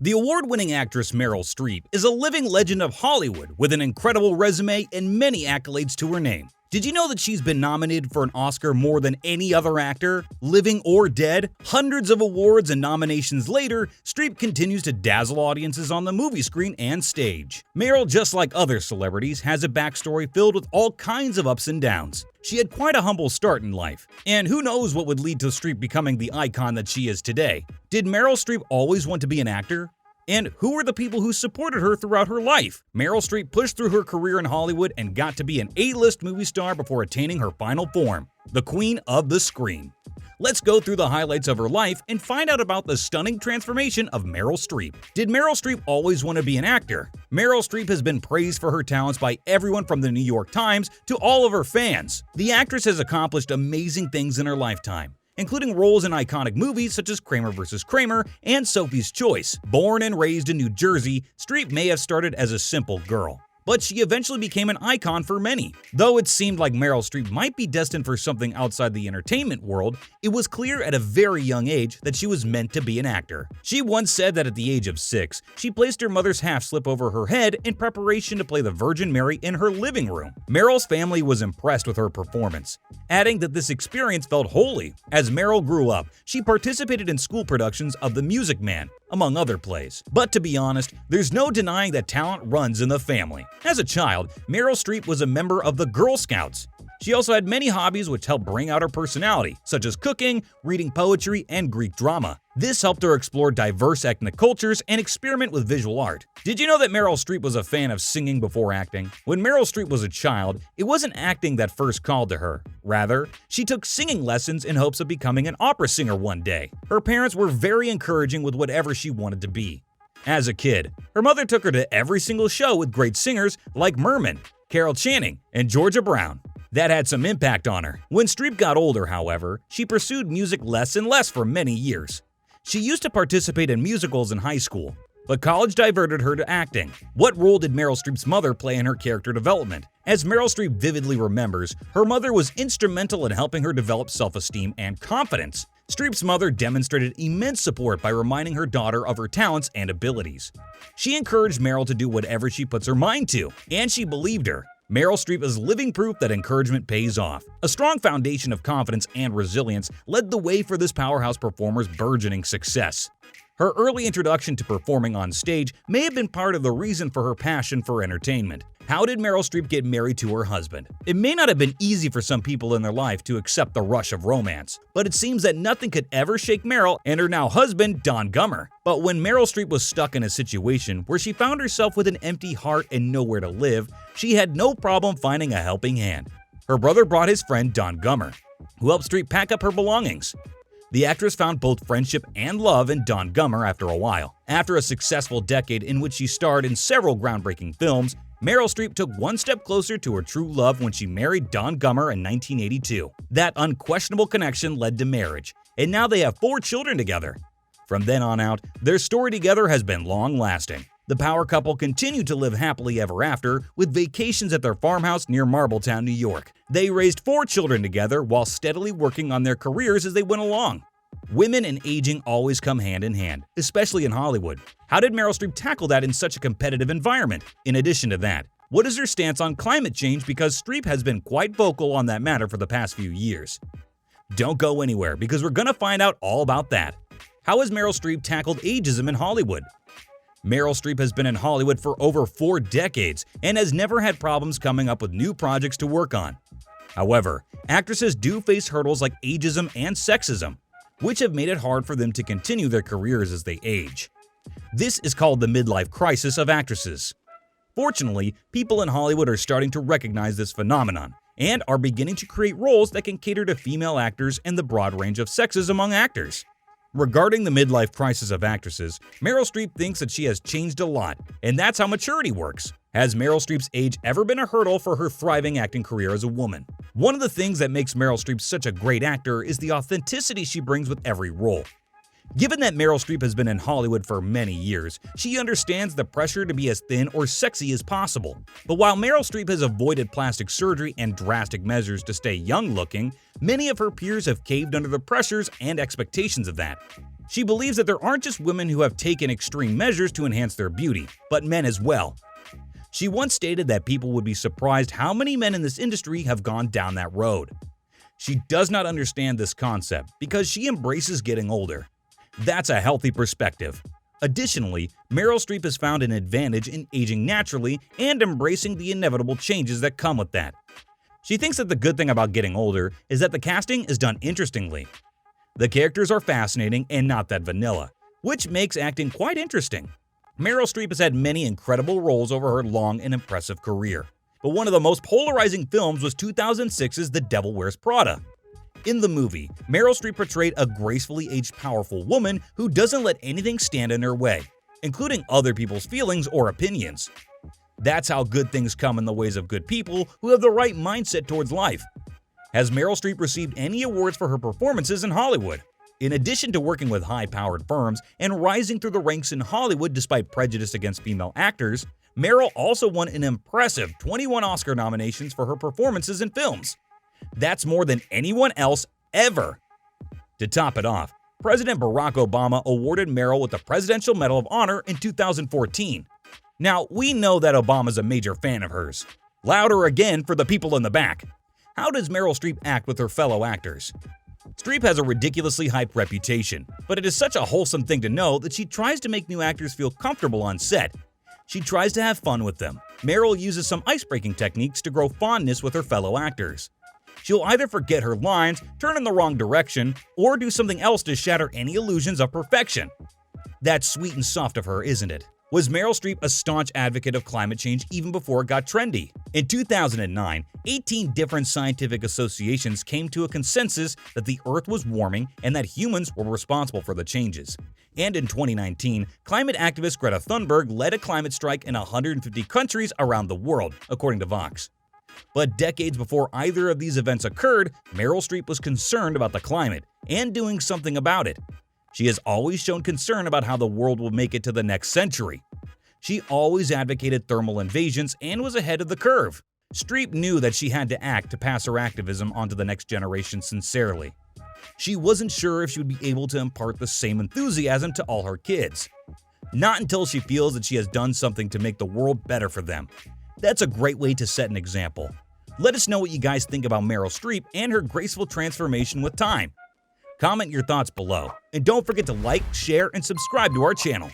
The award-winning actress Meryl Streep is a living legend of Hollywood with an incredible resume and many accolades to her name. Did you know that she's been nominated for an Oscar more than any other actor, living or dead? Hundreds of awards and nominations later, Streep continues to dazzle audiences on the movie screen and stage. Meryl, just like other celebrities, has a backstory filled with all kinds of ups and downs. She had quite a humble start in life, and who knows what would lead to Streep becoming the icon that she is today. Did Meryl Streep always want to be an actor? And who were the people who supported her throughout her life? Meryl Streep pushed through her career in Hollywood and got to be an A-list movie star before attaining her final form, the Queen of the Screen. Let's go through the highlights of her life and find out about the stunning transformation of Meryl Streep. Did Meryl Streep always want to be an actor? Meryl Streep has been praised for her talents by everyone from the New York Times to all of her fans. The actress has accomplished amazing things in her lifetime, including roles in iconic movies such as Kramer vs. Kramer and Sophie's Choice. Born and raised in New Jersey, Streep may have started as a simple girl, but she eventually became an icon for many. Though it seemed like Meryl Streep might be destined for something outside the entertainment world, it was clear at a very young age that she was meant to be an actor. She once said that at the age of 6, she placed her mother's half-slip over her head in preparation to play the Virgin Mary in her living room. Meryl's family was impressed with her performance, adding that this experience felt holy. As Meryl grew up, she participated in school productions of The Music Man, among other plays. But to be honest, there's no denying that talent runs in the family. As a child, Meryl Streep was a member of the Girl Scouts. She also had many hobbies which helped bring out her personality, such as cooking, reading poetry, and Greek drama. This helped her explore diverse ethnic cultures and experiment with visual art. Did you know that Meryl Streep was a fan of singing before acting? When Meryl Streep was a child, it wasn't acting that first called to her. Rather, she took singing lessons in hopes of becoming an opera singer one day. Her parents were very encouraging with whatever she wanted to be. As a kid, her mother took her to every single show with great singers like Merman, Carol Channing, and Georgia Brown. That had some impact on her. When Streep got older, however, she pursued music less and less for many years. She used to participate in musicals in high school, but college diverted her to acting. What role did Meryl Streep's mother play in her character development? As Meryl Streep vividly remembers, her mother was instrumental in helping her develop self-esteem and confidence. Streep's mother demonstrated immense support by reminding her daughter of her talents and abilities. She encouraged Meryl to do whatever she puts her mind to, and she believed her. Meryl Streep is living proof that encouragement pays off. A strong foundation of confidence and resilience led the way for this powerhouse performer's burgeoning success. Her early introduction to performing on stage may have been part of the reason for her passion for entertainment. How did Meryl Streep get married to her husband? It may not have been easy for some people in their life to accept the rush of romance, but it seems that nothing could ever shake Meryl and her now husband, Don Gummer. But when Meryl Streep was stuck in a situation where she found herself with an empty heart and nowhere to live, she had no problem finding a helping hand. Her brother brought his friend Don Gummer, who helped Streep pack up her belongings. The actress found both friendship and love in Don Gummer after a while. After a successful decade in which she starred in several groundbreaking films, Meryl Streep took one step closer to her true love when she married Don Gummer in 1982. That unquestionable connection led to marriage, and now they have 4 children together. From then on out, their story together has been long-lasting. The power couple continued to live happily ever after, with vacations at their farmhouse near Marbletown, New York. They raised 4 children together while steadily working on their careers as they went along. Women and aging always come hand in hand, especially in Hollywood. How did Meryl Streep tackle that in such a competitive environment? In addition to that, what is her stance on climate change, because Streep has been quite vocal on that matter for the past few years? Don't go anywhere, because we're gonna find out all about that. How has Meryl Streep tackled ageism in Hollywood? Meryl Streep has been in Hollywood for over 4 decades and has never had problems coming up with new projects to work on. However, actresses do face hurdles like ageism and sexism, which have made it hard for them to continue their careers as they age. This is called the midlife crisis of actresses. Fortunately, people in Hollywood are starting to recognize this phenomenon and are beginning to create roles that can cater to female actors and the broad range of sexes among actors. Regarding the midlife crisis of actresses, Meryl Streep thinks that she has changed a lot, and that's how maturity works. Has Meryl Streep's age ever been a hurdle for her thriving acting career as a woman? One of the things that makes Meryl Streep such a great actor is the authenticity she brings with every role. Given that Meryl Streep has been in Hollywood for many years, she understands the pressure to be as thin or sexy as possible. But while Meryl Streep has avoided plastic surgery and drastic measures to stay young-looking, many of her peers have caved under the pressures and expectations of that. She believes that there aren't just women who have taken extreme measures to enhance their beauty, but men as well. She once stated that people would be surprised how many men in this industry have gone down that road. She does not understand this concept because she embraces getting older. That's a healthy perspective. Additionally, Meryl Streep has found an advantage in aging naturally and embracing the inevitable changes that come with that. She thinks that the good thing about getting older is that the casting is done interestingly. The characters are fascinating and not that vanilla, which makes acting quite interesting. Meryl Streep has had many incredible roles over her long and impressive career, but one of the most polarizing films was 2006's The Devil Wears Prada. In the movie, Meryl Streep portrayed a gracefully aged powerful woman who doesn't let anything stand in her way, including other people's feelings or opinions. That's how good things come in the ways of good people who have the right mindset towards life. Has Meryl Streep received any awards for her performances in Hollywood? In addition to working with high-powered firms and rising through the ranks in Hollywood despite prejudice against female actors, Meryl also won an impressive 21 Oscar nominations for her performances in films. That's more than anyone else ever. To top it off, President Barack Obama awarded Meryl with the Presidential Medal of Honor in 2014. Now, we know that Obama's a major fan of hers. Louder again for the people in the back. How does Meryl Streep act with her fellow actors? Streep has a ridiculously hyped reputation, but it is such a wholesome thing to know that she tries to make new actors feel comfortable on set. She tries to have fun with them. Meryl uses some ice-breaking techniques to grow fondness with her fellow actors. She'll either forget her lines, turn in the wrong direction, or do something else to shatter any illusions of perfection. That's sweet and soft of her, isn't it? Was Meryl Streep a staunch advocate of climate change even before it got trendy? In 2009, 18 different scientific associations came to a consensus that the Earth was warming and that humans were responsible for the changes. And in 2019, climate activist Greta Thunberg led a climate strike in 150 countries around the world, according to Vox. But decades before either of these events occurred, Meryl Streep was concerned about the climate and doing something about it. She has always shown concern about how the world will make it to the next century. She always advocated thermal invasions and was ahead of the curve. Streep knew that she had to act to pass her activism onto the next generation sincerely. She wasn't sure if she would be able to impart the same enthusiasm to all her kids. Not until she feels that she has done something to make the world better for them. That's a great way to set an example. Let us know what you guys think about Meryl Streep and her graceful transformation with time. Comment your thoughts below, and don't forget to like, share, and subscribe to our channel.